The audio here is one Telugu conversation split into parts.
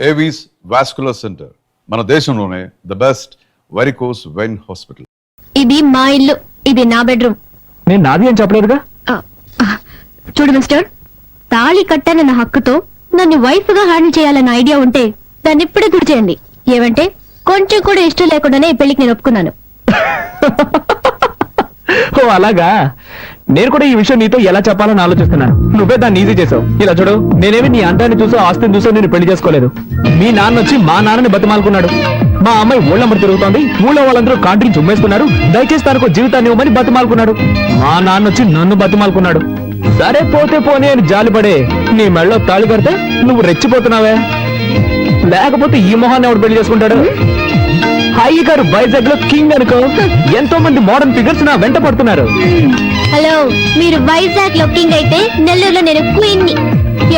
ఏవీస్ వాస్కులర్ సెంటర్ మన దేశంలోనే the best varicose vein hospital. ఇది మా ఇల్లు, ఇది నా బెడ్రూమ్. నేను నాది అని చెప్పలేదుగా. చూడు మిస్టర్, తాళి కట్టానన్న హక్కుతో నన్ను వైఫ్ గా హ్యాండిల్ చేయాలన్న ఐడియా ఉంటే దాన్ని ఇప్పుడే గుర్తు చేయండి. ఏమంటే కొంచెం కూడా ఇష్టం లేకుండానే ఈ పెళ్లికి నేను ఒప్పుకున్నాను. ఓ అలాగా. నేను కూడా ఈ విషయం నీతో ఎలా చెప్పాలని ఆలోచిస్తున్నాను. నువ్వే దాన్ని ఈజీ చేసావు. ఇలా చూడు, నేనేమి నీ అందాన్ని చూసో ఆస్తిని చూసో నేను పెళ్లి చేసుకోలేదు. మీ నాన్న వచ్చి మా నాన్నని బతిమాలుకున్నాడు. మా అమ్మాయి ఊళ్ళమ్మడి తిరుగుతోంది, ఊళ్ళో వాళ్ళందరూ కాంట్రీని చుమ్మేస్తున్నారు, దయచేసి తనకు జీవితాన్ని ఇవ్వమని బతిమాలుకున్నాడు. మా నాన్న వచ్చి నన్ను బతిమాలుకున్నాడు. సరే పోతే పోనీ అని జాలిపడే నీ మెళ్ళో తాళి కడితే నువ్వు రెచ్చిపోతున్నావే. లేకపోతే ఈ మొహాన్ని ఎవడు పెళ్లి చేసుకుంటాడు? హాయి గారు వైజాగ్ లో కింగ్ అనుకో. ఎంతో మంది మోడర్న్ ఫిగర్స్ నా వెంట పడుతున్నారు. హలో, మీరు వైజాగ్ లో కింగ్ అయితే నెల్లూరులో నేను క్వీన్ ని.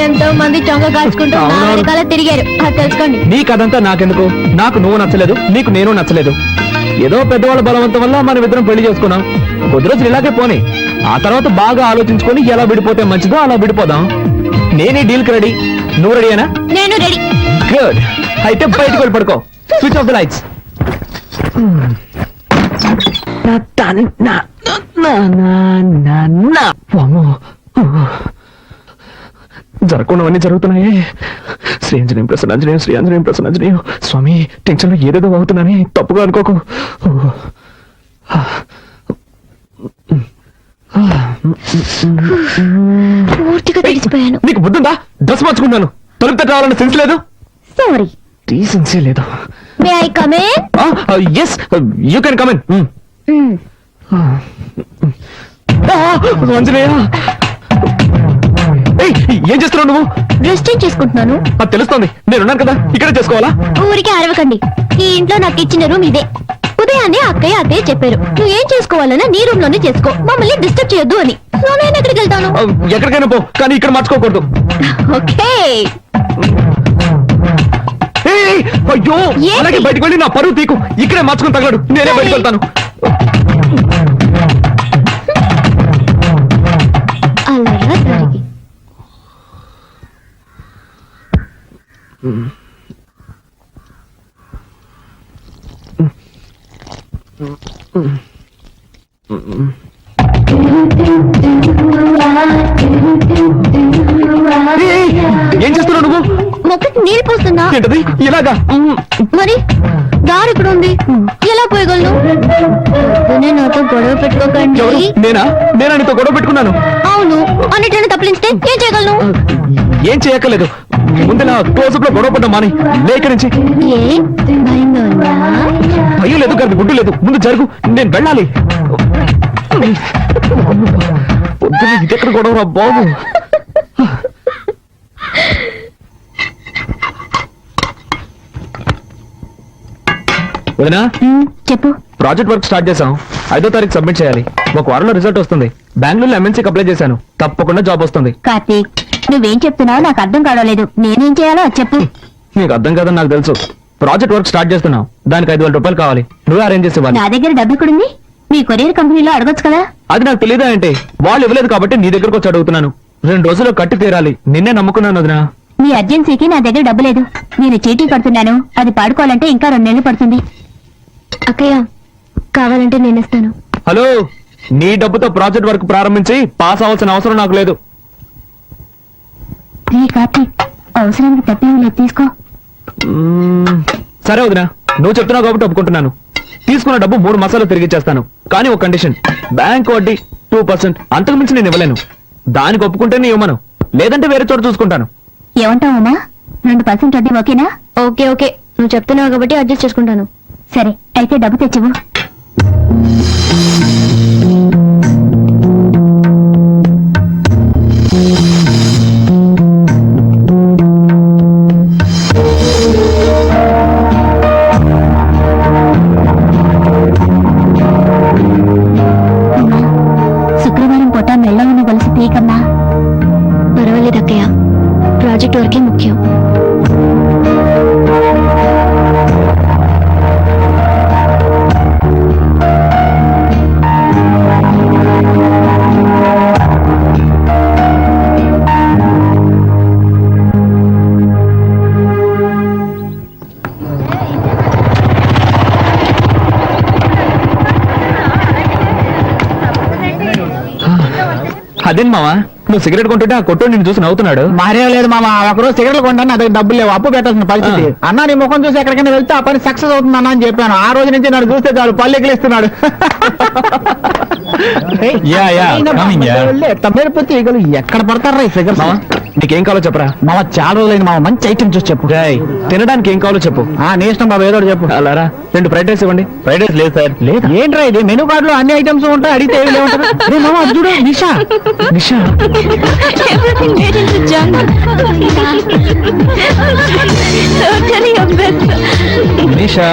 ఎంతో మంది చొంగ కాల్చుకుంటూ నా వెనకాల తిరిగారు, అది తెలుసుకోండి. నీకదంతా నాకెందుకు? నాకు నువ్వు నచ్చలేదు, నీకు నేను నచ్చలేదు. ఏదో పెద్దవాళ్ళ బలవంతం వల్ల మనం ఇద్దరం పెళ్లి చేసుకున్నాం. కొద్ది రోజులు ఇలాగే పోనీ, ఆ తర్వాత బాగా ఆలోచించుకొని ఎలా విడిపోతే మంచిదో అలా విడిపోదాం. నేనే డీల్ కి రెడీ. నువ్వు రెడీనా? నేను రెడీ. గుడ్. అయితే బయటకు వెళ్ళి పడుకో. Switch off the lights. జరగకుండావన్నీ జరుగుతున్నాయి. శ్రీ ఆంజనేయం ప్రసన్నాంజనేయం, శ్రీ ఆంజనేయం ప్రసన్నాంజనేయం. స్వామి, టెన్షన్ లో ఏదేదో అవుతున్నానే, తప్పుగా అనుకోకు. పూర్తిగా తెలిసిపోయాను. నీకు బుద్ధుందా? డ్రెస్ మార్చుకున్నాను, తలుపు తట్ట రావాలన్న సెన్స్ లేదు. సారీ, డీసెన్సీ లేదు. May I come in? yes, you can come in. Anjaneya, ఏం చేస్తున్నావు నువ్వు? డ్రెస్ చేంజ్ చేసుకుంటున్నాను. అది తెలుస్తోంది, నేనున్నాను కదా, ఇక్కడే చేసుకోవాలా? ఊరికే అరవకండి. ఈ ఇంట్లో నాకు ఇచ్చిన రూమ్ ఇదే. ఉదయాన్నే అక్కయ్య చెప్పారు, నువ్వు ఏం చేసుకోవాలన్నా నీ రూమ్ లోనే చేసుకో, మమ్మల్ని డిస్టర్బ్ చేయొద్దు అని. నేను ఎక్కడికి వెళ్తాను? ఎక్కడికైనా పో, కానీ ఇక్కడ మార్చుకోకూడదు. ఓకే. అయ్యో, అలాగే బయటకు వెళ్ళి నా పరువు తీకు. ఇక్కడే మార్చుకుని తగలడు, నేనే బయటకు వెళ్తాను. అలాగా జరిగి ఏం చేస్తున్నావు నువ్వు? మొక్కకి నీళ్ళు పోస్తున్నా. ఏంటది ఇలాగా? మరి దారి ఇక్కడ ఉంది, ఎలా పోయగలను? నాతో గొడవ పెట్టుకోకండి. నేనా నీతో గొడవ పెట్టుకున్నాను? అవును, అన్నిటిని తప్పించితే ఏం చేయగలను? ఏం చేయక్కర్లేదు, ముందు నా క్లోజప్ లో గొడవ పడ్డా మాని. లేక నుంచి భయం లేదు, గారి గుడ్డు లేదు. ముందు జరుగు, నేను వెళ్ళాలి. పొద్దున ఇదెక్కడ గొడవ రా బాబు. వదినా, చెప్పు. ప్రాజెక్ట్ వర్క్ స్టార్ట్ చేసాం. 5వ తారీఖు సబ్మిట్ చేయాలి. ఒక వారంలో రిజల్ట్ వస్తుంది. బెంగళూరులో MNCకి అప్లై చేశాను, తప్పకుండా జాబ్ వస్తుంది. కార్తీక్, నువ్వేం చెప్తున్నావు నాకు అర్థం కావలేదు. నేనేం చేయాలో అది చెప్పు. నీకు అర్థం కాదని నాకు తెలుసు. ప్రాజెక్ట్ వర్క్ స్టార్ట్ చేస్తున్నావు, దానికి 5,000 రూపాయలు కావాలి. నువ్వే అరేంజ్ చేసేవాళ్ళు. నా దగ్గర డబ్బు ఎక్కడుంది? మీ కొరియర్ కంపెనీలో అడగొచ్చు కదా. అది నాకు తెలియదా అంటే? వాళ్ళు ఇవ్వలేదు కాబట్టి నీ దగ్గరకు వచ్చి అడుగుతున్నాను. 2 రోజుల్లో కట్టి తీరాలి. నిన్నే నమ్ముకున్నాను వదినా. మీ అర్జెన్సీకి నా దగ్గర డబ్బు లేదు. నేను చీటీ కడుతున్నాను, అది పాడుకోవాలంటే ఇంకా 2 నెలలు పడుతుంది. అక్కయ్య, కావాలంటే నేను ఇస్తాను. హలో, నీ డబ్బుతో ప్రాజెక్ట్ వర్క్ ప్రారంభించి పాస్ అవ్వాల్సిన అవసరం నాకు లేదు. కార్తీక్, అవసరానికి తప్పేం లేదు, తీసుకో. సరే వదినా, నువ్వు చెప్తున్నావు కాబట్టి ఒప్పుకుంటున్నాను. తీసుకున్న డబ్బు 3 మాసాలు తిరిగిచ్చేస్తాను, కానీ ఒక కండిషన్. బ్యాంక్ వడ్డీ 2%, అంతకు మించి నేను ఇవ్వలేను. దానికి ఒప్పుకుంటేనే ఇవ్వమను, లేదంటే వేరే చోట చూసుకుంటాను. ఏమంటావమ్మా? 2% వడ్డీ ఓకేనా? ఓకే ఓకే, నువ్వు చెప్తున్నావు కాబట్టి అడ్జస్ట్ చేసుకుంటాను. సరే, అయితే డబ్బు తెచ్చివు. శుక్రవారం పూట మెళ్ళ ఉన్న గొలుసు తీయకమ్మా. పర్వాలేదు అక్కయ్య, ప్రాజెక్ట్ వరకే ముఖ్యం. అదేం మావా నువ్వు సిగరెట్ కొంటుంటే ఆ కొట్టు నిన్ను చూసి నవ్వుతున్నాడు. మరేం లేదు మామ, ఒకరోజు సిగరెట్లు కొంటాను, నా దగ్గర డబ్బులు లేవు, అప్పు పెట్టాల్సిన పరిస్థితి. అన్న నీ ముఖం చూసి ఎక్కడికైనా వెళ్తే ఆ పని సక్సెస్ అవుతుంది అన్న అని చెప్పాను. ఆ రోజు నుంచి నన్ను చూస్తే చాలు పళ్ళు ఎక్కిలిస్తున్నాడు. తమ్మేరిపోతే ఈగలు ఎక్కడ పడతారా ఈ ఫిగర్స్? మావా నీకేం కావాలో చెప్పరా. మామ చాలా రోజులైంది మామ, మంచి ఐటమ్ చూసి చెప్పు. తినడానికి ఏం కావాలో చెప్పు. నీ ఇష్టం బాబు, ఏదో ఒకటి చెప్పు. అలారా 2 ఫ్రైడ్ రైస్ ఇవ్వండి. ఫ్రైడ్ రైస్ లేదు సార్. లేదు ఏంట్రా ఇది, మెనూ కార్డు లో అన్ని ఐటమ్స్ ఉంటాయి, అడిగితే ఏమి లేవుంటారు. మామ అది చూడు, నిషా నిషా Everything made into junk. Totally a mess. Nisha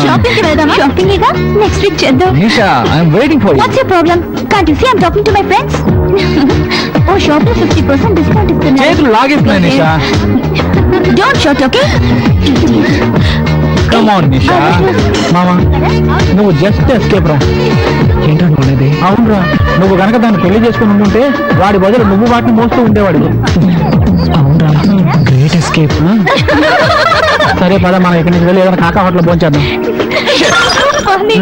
Shopping కి వెళ్దామా? Shopping ఇగా నెక్స్ట్ వీక్ చేద్దాం. Nisha I'm waiting for you. What's your problem? Can't you see I'm talking to my friends? Oh, shop లో 50% discount ఇస్తున్నారు. చేతులు లాగేస్తున్నాయి Nisha. Don't shout, okay? Come on Nisha. మామ నువ్వు జస్ట్ ఎస్కేప్ రా. ఏంటంటే అవునరా, నువ్వు గనక దాన్ని పెళ్లి చేసుకుని ఉంటుంటే వాడి బదులు నువ్వు వాటిని మోస్తూ ఉండేవాడు. అవునరా గ్రేట్ ఎస్కేప్. సరే పద, మనం ఇక్కడి నుంచి వెళ్ళి ఏదైనా కాకా హోటల్ పోంచేద్దాం. Funny.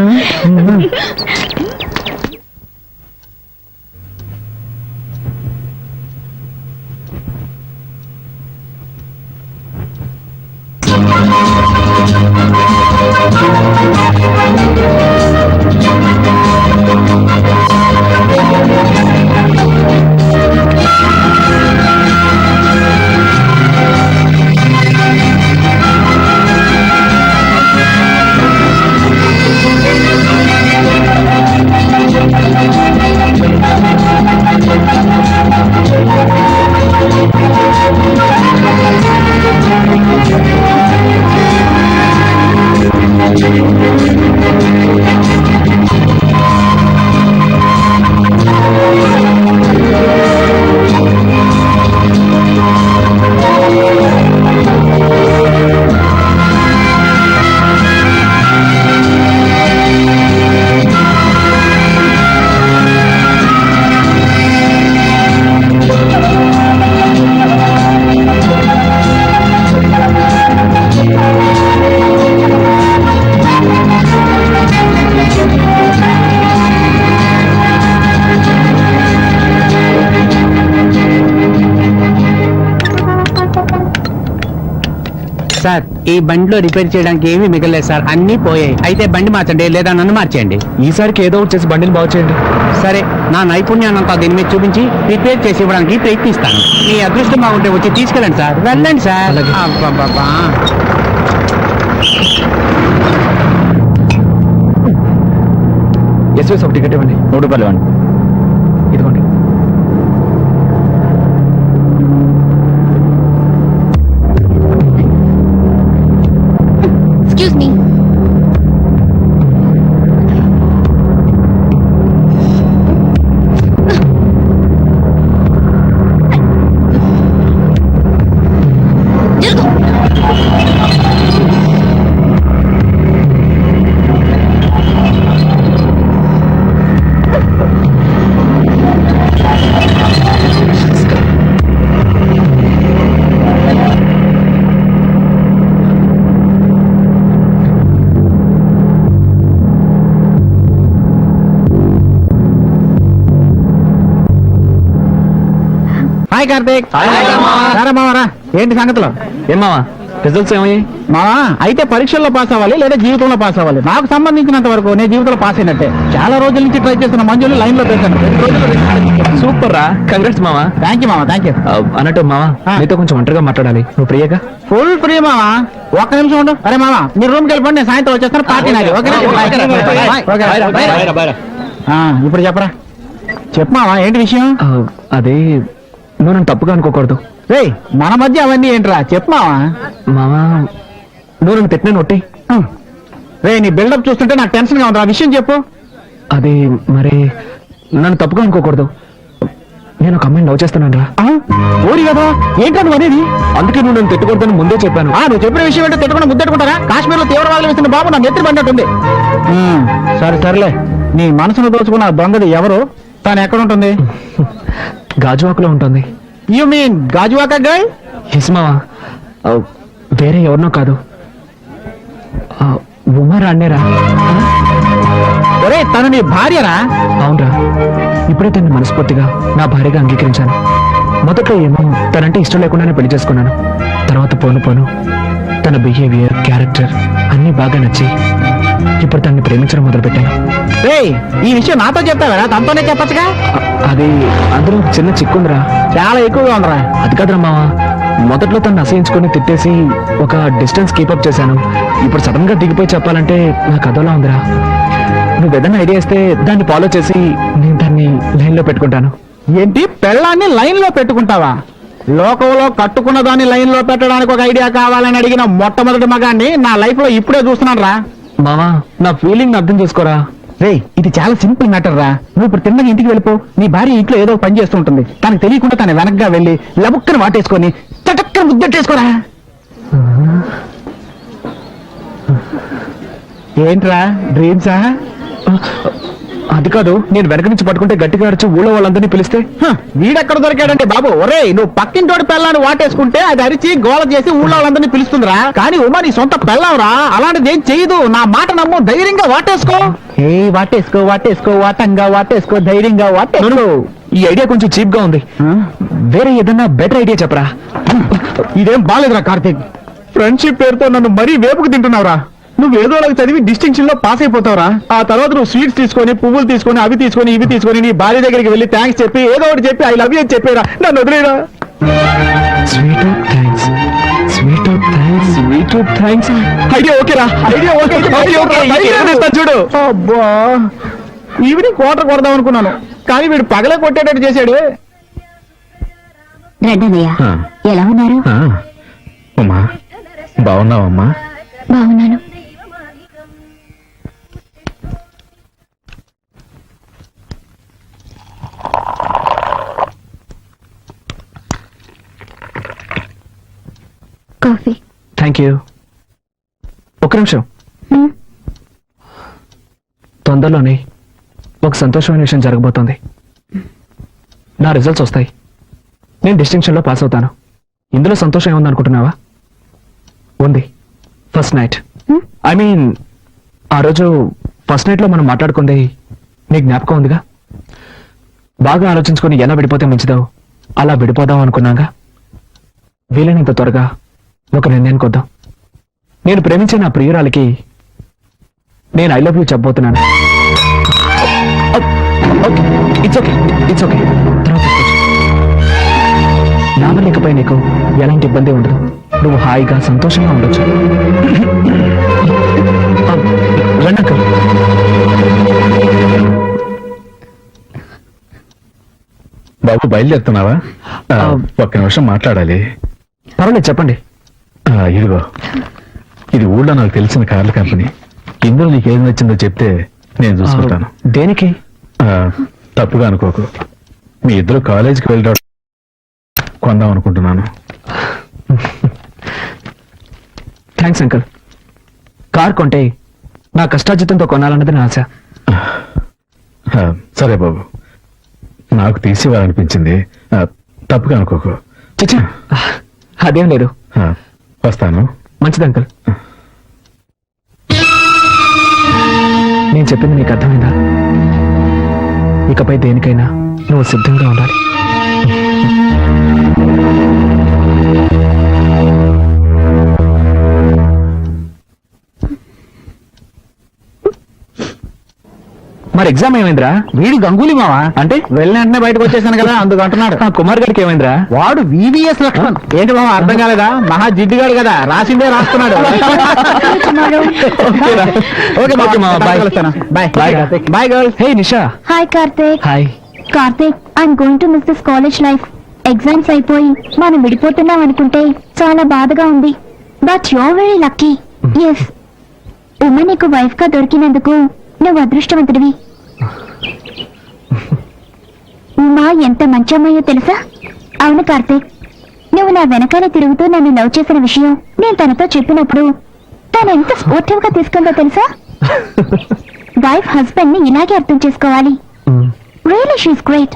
సార్ ఈ బండిలో రిపేర్ చేయడానికి ఏమీ మిగలేదు సార్, అన్ని పోయాయి. అయితే బండి మార్చండి లేదా నన్ను మార్చేయండి. ఈసారికి ఏదో ఒకటి చేసి బండిని బాగు చేయండి. సరే, నా నైపుణ్యాన్నంతా దీని మీద చూపించి రిపేర్ చేసి ఇవ్వడానికి ప్రయత్నిస్తాను. మీ అదృష్టం బాగుంటే వచ్చి తీసుకెళ్ళండి సార్. వెళ్ళండి సార్. అలాగే. అబ్బబ్బబ్బా. ఎస్ఎస్ ఒక టికెట్ ఇవ్వండి. 3 రూపాయలు ఇవ్వండి. ఇదిగోండి. Excuse me. హాయ్ కార్తీక్. రారా మావరా, ఏంటి సంగతులు? ఏం మావా రిజల్ట్స్ ఏమయ్యాయి? మావా అయితే పరీక్షల్లో పాస్ అవ్వాలి లేదా జీవితంలో పాస్ అవ్వాలి. నాకు సంబంధించినంత వరకు నేను జీవితంలో పాస్ అయినట్టే. చాలా రోజుల నుంచి ట్రై చేస్తున్న మంజులు లైన్ లో పెట్టాను. 2 రోజులు. సూపర్ రా, కంగ్రాట్స్ మావా. థ్యాంక్ యూ మావా, థ్యాంక్ యూ. అన్నట్టు మావా నీతో కొంచెం ఒంటరిగా మాట్లాడాలి. నువ్వు ప్రియాగా? ఫుల్ ఫ్రీ మావా. ఒక్క నిమిషం ఉండు. అరే మావా మీరు రూమ్కి వెళ్ళిపోండి, నేను సాయంత్రం వచ్చేస్తాను. పార్టీ నాది. ఓకేనా? ఇప్పుడు చెప్పరా. చెప్పు మావా, ఏంటి విషయం? అదే నువ్వు నన్ను తప్పుగా అనుకోకూడదు. రేయ్ మన మధ్య అవన్నీ ఏంట్రా, చెప్పు మావా. మావా నువ్వు నన్ను పెట్టిన నొట్టి. రే నీ బిల్డప్ చూస్తుంటే నాకు టెన్షన్ గా ఉంది. ఆ విషయం చెప్పు. అది మరి నన్ను తప్పుగా అనుకోకూడదు. నేను ఒక అమ్మాయిని లవ్ చేస్తున్నాను రా. ఓరి కదా, ఏంటో నువ్వు అనేది? అందుకే నువ్వు నన్ను తిట్టుకూడదని ముందే చెప్పాను. నువ్వు చెప్పిన విషయం ఏంటో తిట్టుకుని ముద్దెట్టుకుంటారా? కాశ్మీర్ లో తీవ్రవాదులు వేసిన బాబు నా నెత్తి పడినట్టుంది. సరే సర్లే, నీ మనసును దోచుకున్న దొంగది ఎవరు? తను ఎక్కడ ఉంటుంది? గాజువాకలో ఉంటుంది. You mean Gajuwaka girl? Yes మావా, వేరే ఎవరినో కాదు, ఉమర్ అన్నేరా. ఒరే తను నీ భార్యరా? అవునరా. ఇప్పుడే తనని మనస్ఫూర్తిగా నా భార్యగా అంగీకరించాను. మొదట్లో ఏమో తనంటే ఇష్టం లేకుండానే పెళ్లి చేసుకున్నాను. తర్వాత పోను తన బిహేవియర్, క్యారెక్టర్ అన్నీ బాగా నచ్చి ఇప్పుడు తనని ప్రేమించడం మొదలుపెట్టాను. రేయ్, ఈ విషయం నాతో చెప్తావా? తనతోనే చెప్పచ్చుగా. అది అందులో చిన్న చిక్కుందిరా. చాలా ఎక్కువగా ఉందిరా. అది కాదురా మావా, మొదట్లో తను అసహించుకొని తిట్టేసి ఒక డిస్టెన్స్ కీపప్ చేశాను. ఇప్పుడు సడన్ గా దిగిపోయి చెప్పాలంటే నాకు అదోలా ఉందిరా. నువ్వు ఏదైనా ఐడియా ఇస్తే దాన్ని ఫాలో చేసి నేను దాన్ని లైన్ లో పెట్టుకుంటాను. ఏంటి, పెళ్ళాన్ని లైన్ లో పెట్టుకుంటావా? లోకంలో కట్టుకున్న దాన్ని లైన్ లో పెట్టడానికి ఒక ఐడియా కావాలని అడిగిన మొట్టమొదటి మగాన్ని నా లైఫ్ లో ఇప్పుడే చూస్తున్నాను రా. మావా, నా ఫీలింగ్ అర్థం చేసుకోరా. రేయ్, ఇది చాలా సింపుల్ మ్యాటర్ రా. నువ్వు ఇప్పుడు తిన్నగా ఇంటికి వెళ్ళిపో. నీ భార్య ఇంట్లో ఏదో పని చేస్తూ ఉంటుంది. తనకు తెలియకుండా తన వెనక్గా వెళ్ళి లబుక్కని వాటేసుకొని చటక్కన ముద్దెట్టేసుకోరా. ఏంట్రా, డ్రీమ్సా? అది కాదు, నేను వెనక నుంచి పట్టుకుంటే గట్టిగా అరిచి ఊళ్ళో వాళ్ళందరినీ పిలిస్తే వీడెక్కడ దొరికాడంటే బాబు. ఒరేయ్, నువ్వు పక్కింటోడి పెళ్ళాన్ని వాటేసుకుంటే అది అరిచి గోల చేసి ఊళ్ళో వాళ్ళందరినీ పిలుస్తుందిరా. కానీ ఉమా నీ సొంత పెళ్ళావురా, అలాంటిది ఏం చేయదు. నా మాట నమ్ము, ధైర్యంగా వాటేసుకో. ఏ వాటేసుకో, వాటేసుకో, వాటంగా వాటేసుకో, ధైర్యంగా వాటేసుకో. ఈ ఐడియా కొంచెం చీప్ గా ఉంది. వేరే ఏదన్నా బెటర్ ఐడియా చెప్పరా. ఇదేం బాలేదురా కార్తీక్. ఫ్రెండ్షిప్ పేరుతో నన్ను మరీ వేపుకు తింటున్నావురా. నువ్వు ఏదో ఒకటి చదివి డిస్టింక్షన్ లో పాస్ అయిపోతావురా. ఆ తర్వాత నువ్వు స్వీట్స్ తీసుకొని, పువ్వులు తీసుకొని, అవి తీసుకొని, ఇవి తీసుకొని నీ భార్య దగ్గరికి వెళ్ళి థ్యాంక్స్ చెప్పి ఏదో ఒకటి చెప్పి ఐ లవ్ యూ అని చెప్పేరా. నన్ను వదిలేరా. Sweet thanks, sweet thanks, sweet thanks. Idea ఓకేరా, ఐడియా ఓకే, ఐడియా ఓకే. చూడు. అబ్బా, ఈవినింగ్ క్వార్టర్ కొడదాం అనుకున్నాను, కానీ వీడు పగలే కొట్టేటట్టు చేశాడు. రండన్నయ్య, ఎలా ఉన్నారు? అమ్మా, బాగున్నావమ్మా? బాగున్నాను. కాఫీ. Thank you. ఒక్క నిమిషం. తొందరలోనే ఒక సంతోషమైన విషయం జరగబోతోంది. నా రిజల్ట్స్ వస్తాయి. నేను డిస్టింక్షన్ లో పాస్ అవుతాను. ఇందులో సంతోషం ఏముందనుకుంటున్నావా? ఉంది. ఫస్ట్ నైట్, ఐ మీన్ ఆ రోజు ఫస్ట్ నైట్ లో మనం మాట్లాడుకుంది నీ జ్ఞాపకం ఉందిగా? బాగా ఆలోచించుకొని ఎలా విడిపోతే మంచిదో అలా విడిపోదాం అనుకున్నాగా. వీలైనంత త్వరగా ఒక నిర్ణయానికి వద్దాం. నేను ప్రేమించే నా ప్రియురాలికి నేను ఐ లవ్ యూ చెప్పబోతున్నాను. It's okay, it's okay. నా వల్ల ఇకపై నీకు ఎలాంటి ఇబ్బంది ఉండదు. నువ్వు హాయిగా సంతోషంగా ఉండొచ్చు. రండి. బాబు, బయలుదేరుతున్నావా? ఒక్క నిమిషం మాట్లాడాలి. పర్వాలేదు, చెప్పండి. ఇదిగో, ఇది ఊళ్ళో నాకు తెలిసిన కార్ల కంపెనీ. ఇందులో నీకు ఏది నచ్చిందో చెప్తే నేను చూసుకుంటాను. దేనికి? తప్పుగా అనుకోకు. మీ ఇద్దరు కాలేజీకి వెళ్ళడం కొందాం అనుకుంటున్నాను. Thanks uncle. కార్ కొంటే నా కష్టార్జితంతో కొనాలన్నది నా ఆశ. సరే బాబు, నాకు తీసివ్వాలనిపించింది. తప్పుగా అనుకోకు. చిచి, అదేం లేదు. వస్తాను. మంచిది అంకుల్. నేను చెప్పింది నీకు అర్థమైందా? ఇకపై దేనికైనా నువ్వు సిద్ధంగా ఉండాలి. మరి ఎగ్జామ్ ఏమైందిరా? వీడి గంగూలీ మావా. అంటే వెళ్ళిన వెంటనే బయటకు వచ్చేసాను కదా, అందుకు అంటున్నాడు. ఆ కుమార్ గారికి ఏమైందిరా? వాడు వివిఎస్ లక్ష్మణ్. ఏంటి మావా, అర్థం కాలేదా? మహా జిడ్డుగాడు కదా, రాసిందే రాస్తున్నాడు. ఓకే మావా, bye. Bye bye girls. Hey Nisha. Hi Karthik. Hi. Karthik, I'm going to miss this college life. Exams అయిపోయి మనం విడిపోతున్నాం అనుకుంటే చాలా బాధగా ఉంది. But you're very lucky. Yes, Umma నీకు వైఫ్ గా దొరికినందుకు నువ్వు అదృష్టవంతుడివి. ఉమా ఎంత మంచి అమ్మాయో తెలుసా? అవును కార్తీక్, నువ్వు నా వెనకాల తిరుగుతూ నన్ను లవ్ చేసిన విషయం నేను తనతో చెప్పినప్పుడు తను ఎంత స్పోర్టివ్ గా తీసుకుందో తెలుసా? వైఫ్ హస్బెండ్ ని ఇలాగే అర్థం చేసుకోవాలి. Really she's great.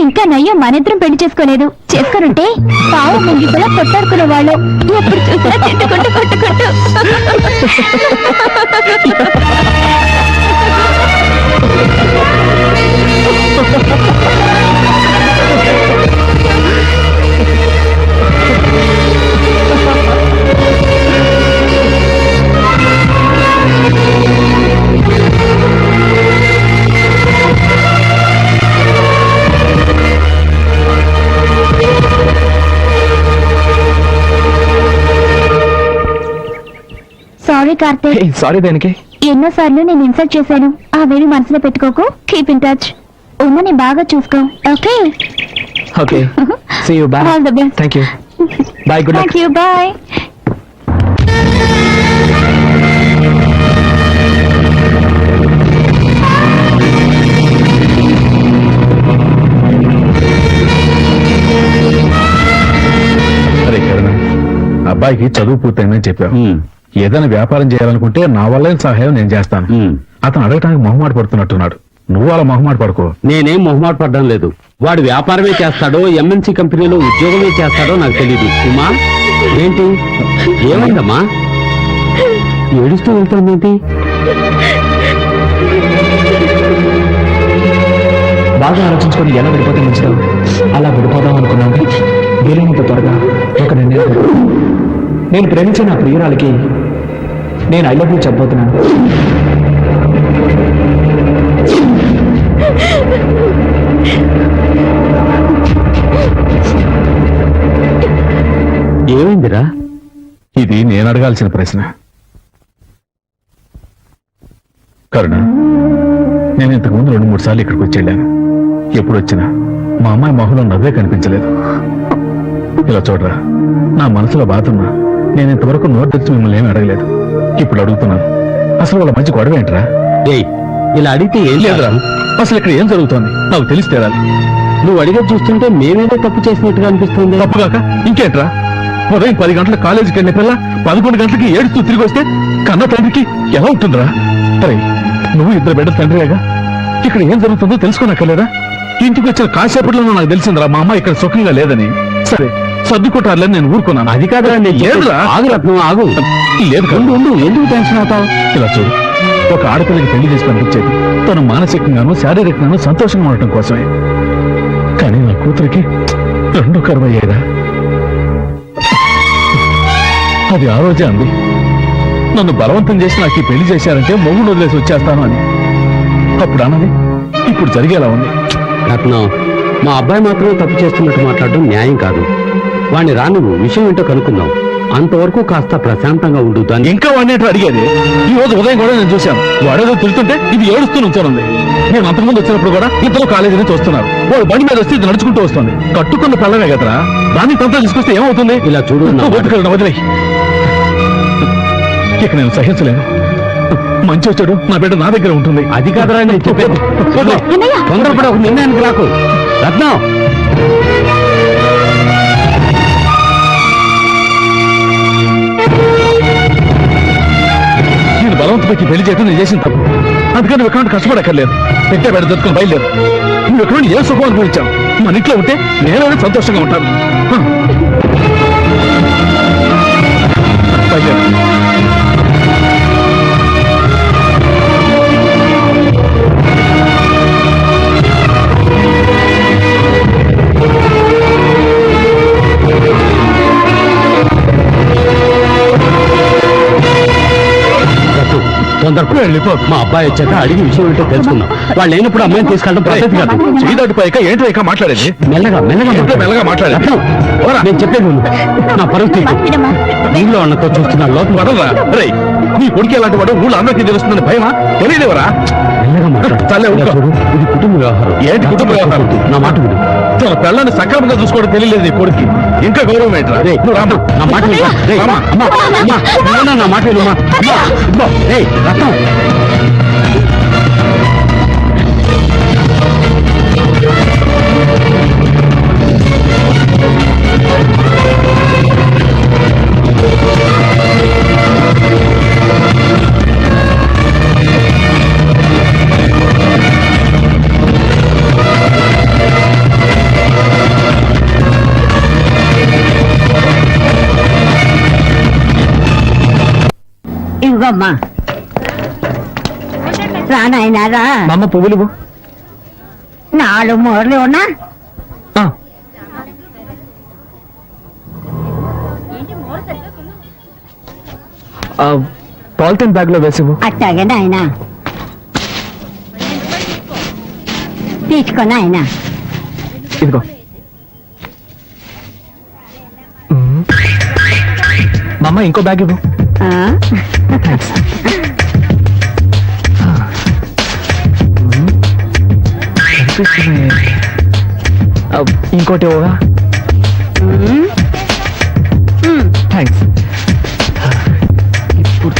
ఇంకా నయ్యో మనిద్దరం పెళ్లి చేసుకోలేదు. చేసుకునుంటే పావు ముంగిసలా కొట్టాడుకునే వాళ్ళు. ఎప్పుడు చూసినా తిట్టుకుంటూ కొట్టుకుంటూ. సారీ కార్తీక్. సారీ దేనికి? ఎన్నోసార్లు నేను ఇన్సల్ట్ చేశాను. అవేవి మనసులో పెట్టుకోకు. Keep in touch. ఉమ్మని బాగా చూసుకో. Okay okay see you bye. All the best. Thank you bye. Good luck. Thank you. Bye. అరే కరుణ, అబ్బాయికి చదువు పూర్తయిందని చెప్పావు. ఏదైనా వ్యాపారం చేయాలనుకుంటే నా వల్ల సహాయం నేను చేస్తాను. అతను అడగటానికి మొహమాట పడుతున్నట్టున్నాడు. నువ్వు అలా మొహమాట పడుకో. నేనేం మొహమాట పడ్డం లేదు. వాడు వ్యాపారమే చేస్తాడో ఎంఎన్సీ కంపెనీలో ఉద్యోగమే చేస్తాడో నాకు తెలియదు. ఉమా ఏంటి ఏమైందమ్మా? ఏడుస్తూ వెళ్తామేంటి? బాగా ఆలోచించుకొని ఎలా విడిపోతే మంచిదో అలా విడిపోదాం అనుకున్నాను. వీలైనంత త్వరగా ఒక నిర్ణయం తీసుకున్నాను. నేను ప్రేమించిన నా ప్రియురాలకి నేను ఐ లవ్ యూ చెప్పబోతున్నాను. ఏమైందిరా? ఇది నేను అడగాల్సిన ప్రశ్న. కరుణ, నేను ఇంతకు ముందు 2-3 సార్లు ఇక్కడికి వచ్చి వెళ్ళాను. ఎప్పుడు వచ్చినా మా అమ్మాయి మొహంలో నవ్వే కనిపించలేదు. ఇలా చూడరా, నా మనసులో బాధ ఉన్నా నేను ఇంతవరకు నోరు తెచ్చి మిమ్మల్ని ఏమీ అడగలేదు. ఇప్పుడు అడుగుతున్నాను, అసలు వాళ్ళ మంచి గొడవ ఏంట్రా? ఏయ్ ఇలా అడిగితే ఏం లేదురా, అసలు ఇక్కడ ఏం జరుగుతోంది నాకు తెలిసి తీరాలి. నువ్వు అడిగే చూస్తుంటే మేమేదో తప్పు చేసినట్టుగా అనిపిస్తుంది. తప్పుగాక ఇంకేంట్రా? ఉదయం 10 గంటల కాలేజీకి వెళ్ళే పిల్ల 11 గంటలకి ఏడుస్తూ తిరిగి వస్తే కన్న తండ్రికి ఎలా ఉంటుందిరా? సరే, నువ్వు 2 బిడ్డల తండ్రిగా ఇక్కడ ఏం జరుగుతుందో తెలుసుకోనక్కర్లేదా? ఇంటికి వచ్చిన కాసేపట్లో నాకు తెలిసిందిరా మా అమ్మ ఇక్కడ సుఖంగా లేదని. సరే సర్దుకుంటారులేని నేను ఊరుకున్నాను. అది కాదురా, ఏదురా? ఆగు రత్నం ఆగు. లేదు ఉండు ఉండు, ఎందుకు టెన్షన్ అవుతావు? ఇలా చూడు, ఒక ఆడపిల్లకి పెళ్లి చేసి పంపించేది తను మానసికంగానూ శారీరకంగానూ సంతోషంగా ఉండటం కోసమే. కానీ నా కూతురికి 2 కరువయ్యేదా? అది ఆ రోజే అంది, నన్ను బలవంతం చేసి నాకు ఈ పెళ్లి చేశారంటే మొగుడు వదిలేసి వచ్చేస్తాను అని. అప్పుడు అన్నది ఇప్పుడు జరిగేలా ఉంది. రత్నం, మా అబ్బాయి మాత్రమే తప్పు చేస్తున్నట్టు మాట్లాడడం న్యాయం కాదు. వాణ్ణి రా, నువ్వు విషయం ఏంటో కనుక్కుందాం. అంతవరకు కాస్త ప్రశాంతంగా ఉండు. దాన్ని ఇంకా వాడిని అడిగేది. ఈ రోజు ఉదయం కూడా నేను చూశాను, వాడేదో తిడుతుంటే ఇది ఏడుస్తూ నుంచోనుంది. నేను అంతకుముందు వచ్చినప్పుడు కూడా ఇద్దరు కాలేజీ నుంచి వస్తున్నారు. వాడు బండి మీద వస్తే ఇది నడుచుకుంటూ వస్తుంది. కట్టుకున్న పిల్లనే కదరా, దాన్ని తనతో తీసుకొస్తే ఏమవుతుంది? ఇలా చూడు, నా మాట- వదిలే. ఇక నేను సహించలేను. మంచి వచ్చాడు నా బిడ్డ నా దగ్గర ఉంటుంది. అది కాదురా నేను చెప్పేది. వదిలే. తొందరపడి ఒక నిర్ణయానికి రాకు. రత్నం, నేను బలవంత పెట్టి పెళ్లి చేయడం నేను చేసిన తప్పు. అందుకని నువ్వు ఎక్కడ కష్టపడక్కర్లేదు. పెట్టే బెడ దొరుకుని బయలుదేరు. నువ్వు ఎక్కడ ఏ సుఖం అనుభవించావు? మన ఇంట్లో ఉంటే నేను సంతోషంగా ఉంటాను. బయలుదేరు. తొందరపడి వెళ్ళిపో. మా అబ్బాయి వచ్చాక అడిగి విషయం ఏంటో తెలుసుకుందాం. వాళ్ళు లేనప్పుడు అమ్మాయిని తీసుకెళ్ళడం పద్ధతి కాదు. చేయదాటిపోయాక ఏంటో ఇక మాట్లాడేది? మెల్లగా మెల్లగా ఏంటో మాట్లాడు. మెల్లగా మాట్లాడేది? రత్నం, ఓరా. నేను చెప్పేది విను. నా పరువు తీర్చు. ఇంట్లో అన్నతో చూస్తున్నా లోపల. వదలరా. రేయ్, నీ కొడుకు ఎలాంటి వాడు ఊళ్ళో అందరికీ తెలుస్తుందని భయమా? తెలియలేవరా? మెల్లగా మాట్లాడు. చాలే, ఇలా ఊరుకో. చూడు, ఇది కుటుంబ వ్యవహారం. ఏంటి కుటుంబ వ్యవహారం? నా మాట విను. తన పిల్లని సక్రమంగా చూసుకోవడం తెలియలేదు నీ కొడుకు. ఇంకా గౌరవం ఏంట్రా? రేయ్, నువ్వు రామ్మా. నా మాట విను. రేయ్, రామ్మా. అమ్మా, అమ్మా, నువ్వన్నా నా మాట విను, అమ్మా. అమ్మా, ఇదిగో. రేయ్, రత్నం. ఇవ్వమ్మా, రానాయనా రా. మా అమ్మ పువ్వులు ఇవ్వు. 4 మూరలు ఉన్నా. ఆ. పాలిథిన్ బ్యాగ్ లో వేసివ్వు. అట్టాగే నాయనా, తీసుకో నాయనా. ఇదిగో. మా అమ్మ ఇంకో బ్యాగ్ ఇవ్వు. ఆ? థ్యాంక్స్. ఇంకోటి ఇవ్వవా? థ్యాంక్స్. ఇప్పుడు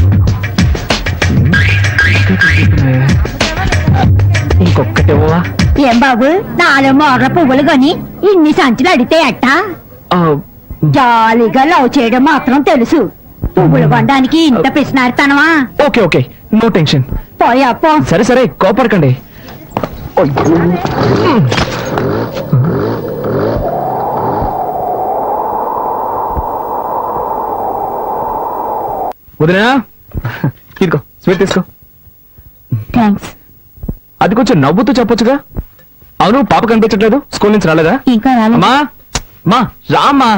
ఇంకొకటి ఇవ్వవా? ఏం బాబు 4 మోర్ల పువ్వులు కొని ఇన్ని సంచులు అడితే ఎట్ట జాలీగా లవ్ చేయడం మాత్రం తెలుసు. పువ్వులు కొనడానికి ఇంత పిసినారుతానవా? Okay okay, no tension. పోయా పో. సరే సరే, కోపడకండి. వదినా, ఇదిగో స్వీట్ తీసుకో. థ్యాంక్స్. అది కొంచెం నవ్వుతూ చెప్పొచ్చుగా. అవును, పాప కనిపించట్లేదు, స్కూల్ నుంచి రాలేదా? ఇంకా రాలేదు. అమ్మా మా రామ్మా,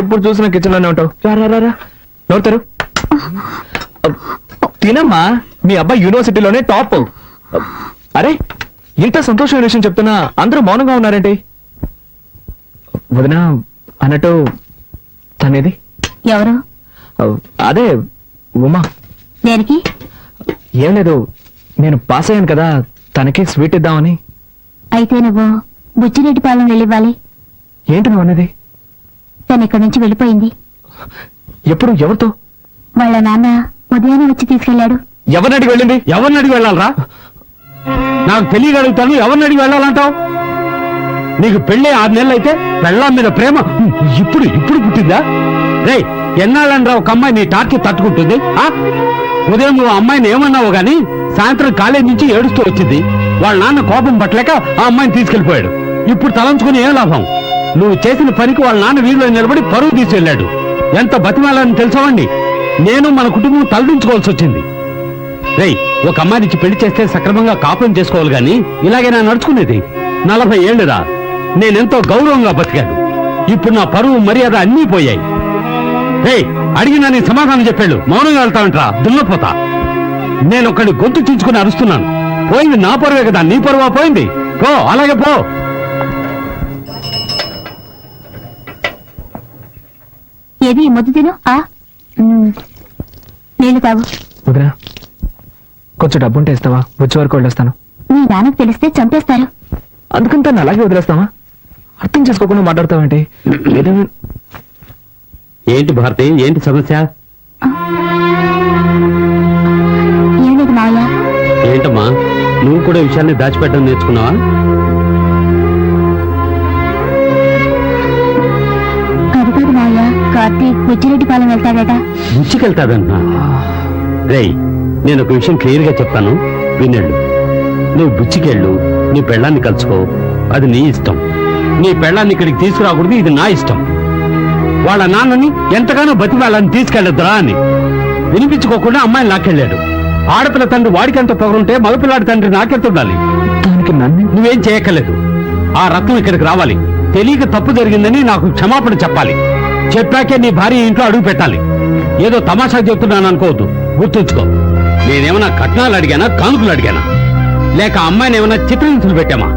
ఎప్పుడు చూసినా కిచెన్ లోనే ఉంటావు. రా రా రా రా, నోడతారు. తినమ్మా, మీ అబ్బాయి యూనివర్సిటీలోనే టాప్. అరే, ఇంత సంతోషమైన విషయం చెప్తున్నా అందరూ మౌనంగా ఉన్నారేంటి? వదినా, అన్నట్టు తనేది? ఎవరు? అదే ఉమా. దేనికి? ఏం లేదు, నేను పాస్ అయ్యాను కదా, తనకి స్వీట్ ఇద్దామని. అయితే నువ్వు బుచ్చిరెడ్డిపాలెం వెళ్ళివ్వాలి. ఏంటి నువ్వు అనేది? తను ఇక్కడి నుంచి వెళ్ళిపోయింది. ఎప్పుడు? ఎవరితో? వాళ్ళ నాన్న ఉదయాన్నే వచ్చి తీసుకెళ్లాడు. ఎవరిని అడిగి వెళ్ళింది? ఎవరిని అడిగి వెళ్ళాలరా? నాకు తెలియగలుగుతాను, ఎవరిని అడిగి వెళ్ళాలంటావు? నీకు పెళ్ళి 6 నెలలు అయితే పెళ్ళాం మీద ప్రేమ ఇప్పుడు ఇప్పుడు పుట్టిందా? రే, ఎన్నాళ్ళనరా ఒక అమ్మాయి నీ టార్కి తట్టుకుంటుంది? ఉదయం నువ్వు అమ్మాయిని ఏమన్నావు గాని సాయంత్రం కాలేజ్ నుంచి ఏడుస్తూ వచ్చింది. వాళ్ళ నాన్న కోపం పట్టలేక ఆ అమ్మాయిని తీసుకెళ్లిపోయాడు. ఇప్పుడు తలంచుకుని ఏం లాభం? నువ్వు చేసిన పనికి వాళ్ళ నాన్న వీధిలో నిలబడి పరువు తీసుకెళ్లాడు. ఎంత బతిమాలని తెలుసావండి? నేను మన కుటుంబం తలదించుకోవాల్సి వచ్చింది. రేయ్, ఒక అమ్మాయినికి పెళ్లి చేస్తే సక్రమంగా కాపురం చేసుకోవాలి గాని ఇలాగే నా నడుచుకునేది. 40 ఏళ్ళురా, నేనెంతో గౌరవంగా బతికాను. ఇప్పుడు నా పరువు మర్యాద అన్నీ పోయాయి. రేయ్, అడిగినా నీ సమాధానం చెప్పాడు, మౌనంగా వెళ్తావంటరా దున్నపోతా. నేను ఒకటి గొంతు చించుకుని అరుస్తున్నాను. పోయింది నా పరువే కదా, నీ పరువా పోయింది? పో, అలాగే పో. ఏది ముద్దు తిను. నీళ్లు తాగు. వదినా, కొంచెం డబ్బుంటే ఇస్తావా? వచ్చే వరకు వెళ్ళొస్తాను. మీ నాన్నకు తెలిస్తే చంపేస్తారు. అందుకని తను అలాగే వదిలేస్తావా? అర్థం చేసుకోకుండా మాట్లాడతావేంటి? ఏంటి భారతి, ఏంటి సమస్య? ఏం లేదు మావయ్య. ఏంటమ్మా, నువ్వు కూడా విషయాన్ని దాచిపెట్టడం నేర్చుకున్నావా? అది కాదు మావయ్య, కార్తీక్ బుచ్చిరెడ్డిపాలెం వెళ్తాడట. బుచ్చికెళ్తాడంటున్నా? రేయ్, నేను ఒక విషయం క్లియర్ గా చెప్తాను, వినేళ్ళు. నువ్వు బుచ్చికెళ్ళు, నీ పెళ్ళాన్ని కలుసుకో, అది నీ ఇష్టం. నీ పెళ్ళాన్ని ఇక్కడికి తీసుకురాకూడదు, ఇది నా ఇష్టం. వాళ్ళ నాన్నని ఎంతగానో బతిమాలని తీసుకెళ్ళొద్దురా అని వినిపించుకోకుండా అమ్మాయిని నాకెళ్ళాడు. ఆడపిల్ల తండ్రి వాడికెంత పొగరుంటే మగపిల్లాడి తండ్రి నాకెళ్తుండాలి. దానికి నన్ను నువ్వేం చేయక్కర్లేదు. ఆ రత్నం ఇక్కడికి రావాలి, తెలియక తప్పు జరిగిందని నాకు క్షమాపణ చెప్పాలి. చెప్పాకే నీ భార్య ఇంట్లో అడుగు పెట్టాలి. ఏదో తమాషా చెప్తున్నాను అనుకోవద్దు, గుర్తుంచుకో. నేనేమన్నా కట్నాలు అడిగానా, కానుకలు అడిగానా, లేక అమ్మాయిని ఏమన్నా చిత్రహింసలు పెట్టామా?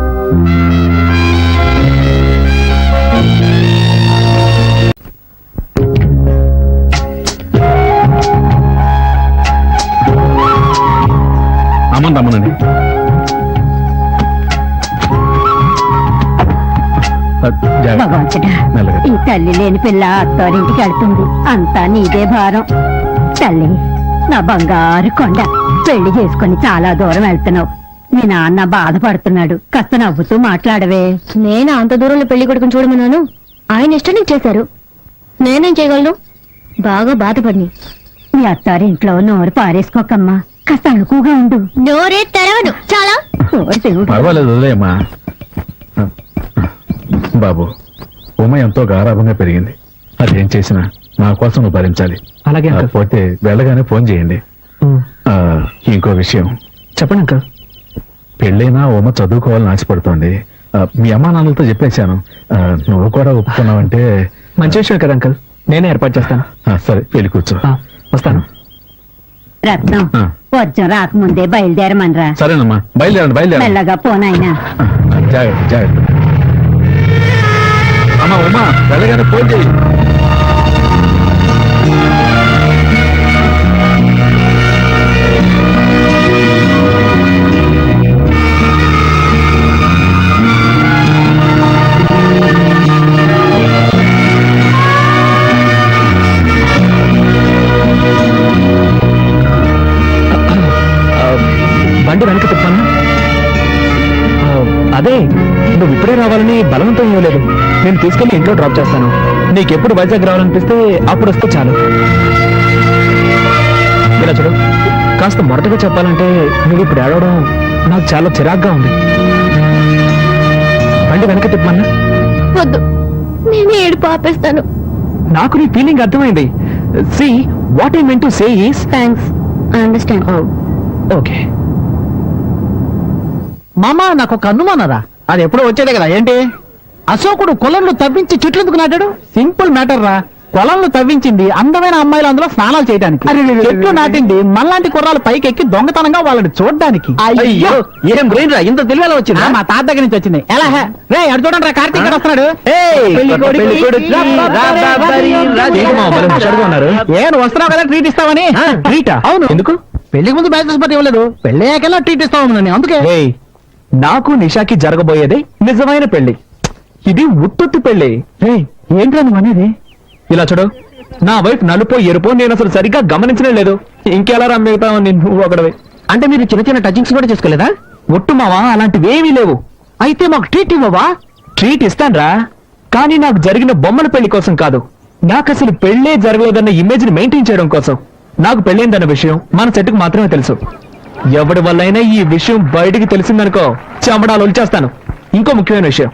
అమ్మని రమ్మనండి. భగవంతుడా, మెల్లగా. ఈ తల్లి లేని పిల్ల అత్తారింటికి వెళ్తుంది. అంతా నీదే భారం. తల్లి, నా బంగారు కొండ, పెళ్లి చేసుకుని చాలా దూరం వెళ్తున్నావు. మీ నాన్న బాధపడుతున్నాడు, కాస్త నవ్వుతూ మాట్లాడవే. నేను అంత దూరంలో పెళ్లి కొడుకుని చూడమన్నాను, ఆయన ఇష్టం నీకు చేశారు. నేనేం చేయగలను? బాగా బాధపడి. మీ అత్తారింట్లో నోరు పారేసుకోకమ్మా, కాస్త అణుకుగా ఉండు. నోరే తెరవను. చాలా నోరు తెరువు. పర్వాలేదు, వదిలేయమ్మా. బాబు, ఉమ ఎంతో గారాభంగా పెరిగింది. అదేం చేసినా నా కోసం నువ్వు భరించాలి. అలాగే అంకుల్. పోతే వెళ్ళగానే ఫోన్ చేయండి. ఇంకో విషయం చెప్పండి అంకుల్. పెళ్ళైనా ఉమ చదువుకోవాలని ఆశపడుతోంది. మీ అమ్మా నాన్నలతో చెప్పేశాను. నువ్వు కూడా ఒప్పుకున్నావంటే మంచి విషయం కదా అంకుల్, నేనే ఏర్పాటు చేస్తాను. సరే, వెళ్ళి కూర్చో. వస్తాను. రత్నం, ఆ. వర్జం రాకముందే బయలుదేరమనరా. సరేనమ్మా, బయలుదేరండి బయలుదేరండి. మెల్లగా పోనాయనా. జాగ్రత్త జాగ్రత్త. అమ్మా ఉమా, వెళ్ళగానే ఫోన్ చేయి. నువ్వు ఇప్పుడే రావాలని బలవంతం ఇవ్వలేదు. నేను తీసుకెళ్లి ఇంట్లో డ్రాప్ చేస్తాను. నీకెప్పుడు వైజాగ్ రావాలనిపిస్తే అప్పుడు వస్తే చాలు. ఇలా చూడు, కాస్త మొరటగా చెప్పాలంటే నువ్వు ఇప్పుడు ఏడవడం నాకు చాలా చిరాగ్గా ఉంది. బండి వెనక తిప్పమన్నా. వద్దు, నేను ఏడుపు ఆపేస్తాను. నాకు నీ ఫీలింగ్ అర్థమైంది. See what I mean to say is thanks, I understand. Okay. మామ నాకు ఒక అనుమానరా, అది ఎప్పుడో వచ్చేదే కదా. ఏంటి? అశోకుడు కొలంలో తవ్వించి చెట్లు ఎందుకు నాటాడు? సింపుల్ మ్యాటర్ రా. కొలంలో తవ్వించింది అందమైన అమ్మాయిలు అందులో స్నానాలు చేయడానికి, చెట్లు నాటింది మనలాంటి కుర్రాలు పైకి ఎక్కి దొంగతనంగా వాళ్ళని చూడడానికి. అయ్యో, ఏం బ్రెయిన్ రా, ఇంత తెలివేలా వచ్చింది. మా తాత దగ్గర నుంచి వచ్చింది. ఎలా హే? రే అడు చూడండి రా, కార్తీక్ గారు వస్తున్నాడు. ఏను వస్తున్నావు కదా ట్రీట్ ఇస్తావని. ట్రీటా? అవును. ఎందుకు? పెళ్లికి ముందు బ్యాచెస్ పట్టి ఇవ్వలేదు, పెళ్లి అయ్యాకెలా ట్రీట్ ఇస్తావు అందుకే. ఏయ్, నాకు నిషాకి జరగబోయేది నిజమైన పెళ్లి. ఇది ఉత్తుత్తి పెళ్లి. ఏంట్రా నువ్వు అనేది? ఇలా చూడు, నా వైఫ్ నలుపో ఎరుపో నేను అసలు సరిగ్గా గమనించనే లేదు. ఇంకెలా రమ్మిగుతావు నువ్వు ఒకడవి. అంటే మీరు చిన్న చిన్న టచింగ్స్ కూడా చేసుకోలేదా? ఒట్టు మావా, అలాంటివి ఏమీ లేవు. అయితే మాకు ట్రీట్ ఇవ్వవా? ట్రీట్ ఇస్తాన్రా, కానీ నాకు జరిగిన బొమ్మల పెళ్లి కోసం కాదు. నాకు అసలు పెళ్లే జరగలేదన్న ఇమేజ్ ని మెయింటైన్ చేయడం కోసం. నాకు పెళ్ళైందన్న విషయం మన చెట్టుకు మాత్రమే తెలుసు. ఎవడి వల్లైనా ఈ విషయం బయటికి తెలిసిందనుకో చెమడాలు ఒలిచేస్తాను. ఇంకో ముఖ్యమైన విషయం,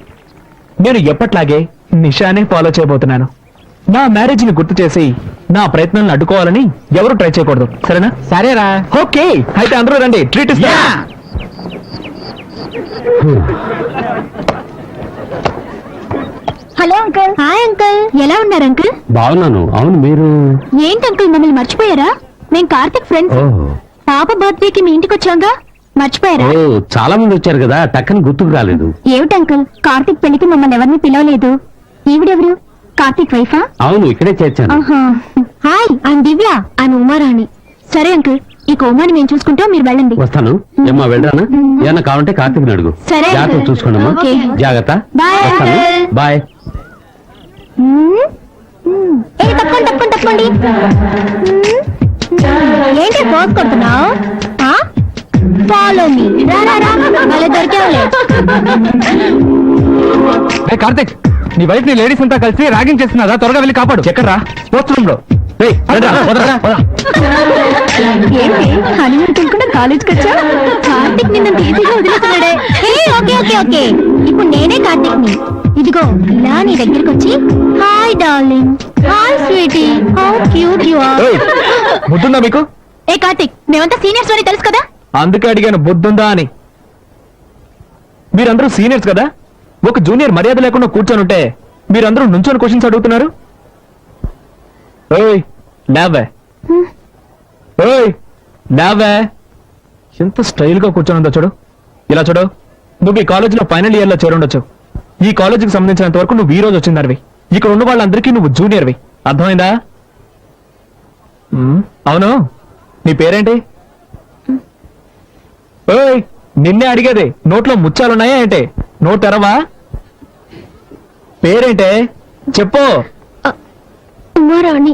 నేను ఎప్పట్లాగే నిషానే ఫాలో చేయబోతున్నాను. నా మ్యారేజ్ ని గుర్తు చేసి నా ప్రయత్నాలను అడ్డుకోవాలని ఎవరు ట్రై చేయకూడదు, సరేనా? సరేరా. ఓకే, అయితే అందరూ రండి, ట్రీట్ ఇస్తా. Hello uncle. హాయ్ అంకుల్, ఎలా ఉన్నారు అంకుల్? బాగున్నాను. అవును, మీరు? ఏంటి అంకుల్ మమ్మల్ని మర్చిపోయారా? మేము కార్తిక్ ఫ్రెండ్స్. పాప బర్త్డేకి మీ ఇంటికి వచ్చాంగా, మర్చిపోయారా? చాలా మంది వచ్చారు కదా, టక్కని గుర్తుకు రాలేదు. ఏమిటి అంకుల్, కార్తిక్ పెళ్లికి మమ్మల్ని ఎవరిని పిలవలేదు. ఈవిడెవరు? కార్తిక్ వైఫా? అవును, ఇక్కడే చేర్చాను. Hi, I'm Divya. I'm Uma Rani. సరే అంకుల్, ఈ కోమాని మేము చూసుకుంటాం, మీరు వెళ్ళండి. వస్తాను. ఏమ్మా, వెళ్ళరానా? ఏమన్నా కావాలంటే కార్తీక్ అడుగు. సరే జాగ్రత్త అంకుల్. చూసుకోండమ్మా. ఓకే. జాగ్రత్త. బాయ్ వస్తాను. అంకుల్. బాయ్. తప్పండి. ఏంటి పోస్ కొడుతున్నావు? Follow me. మళ్ళీ దొరికేవలే. కార్తిక్, నీ వైఫ్ ని లేడీస్ అంతా కలిసి ర్యాగింగ్ చేస్తున్నదా? త్వరగా వెళ్ళి కాపాడు. ఎక్కడ్రా? స్పోర్ట్స్ రూమ్ లో. ఏంటి హనీమూన్ తినకుండా కాలేజ్కి వచ్చా? కార్తిక్ నిన్న ఈజీగా వదిలేస్తున్నాడే. ఓకే ఓకే ఓకే, ఇప్పుడు నేనే కార్తిక్ ని. ఇదిగో ఇలా నీ దగ్గరికి వచ్చి, hi darling, hi sweetie, how cute you are. బుద్ధుందా మీకు? ఏ కార్తిక్, మేమంతా సీనియర్స్ అని తెలుసు కదా. అందుకే అడిగాను బుద్ధుందా అని. మీరందరూ సీనియర్స్ కదా, ఒక జూనియర్ మర్యాద లేకుండా కూర్చొని ఉంటే మీరందరూ నుంచొని క్వశ్చన్స్ అడుగుతున్నారు. ఓయ్ నావే, ఓయ్ నావే, ఎంత స్టైల్ గా కూర్చొని ఉందో చూడు. ఇలా చూడు, నువ్వు ఈ కాలేజీలో ఫైనల్ ఇయర్ లో చేరుండొచ్చు. ఈ కాలేజీకి సంబంధించినంత వరకు నువ్వు ఈ రోజు వచ్చిందనివి. ఇక్కడ ఉన్న వాళ్ళందరికీ నువ్వు జూనియర్వి, అర్థమైందా? అవును, నీ పేరేంటి? ఓయ్, నిన్నే అడిగేది. నోట్లో ముచ్చాలున్నాయా ఏంటి? నోట్ తెరవా? పేరేంటే చెప్పు. ఉమారాణి.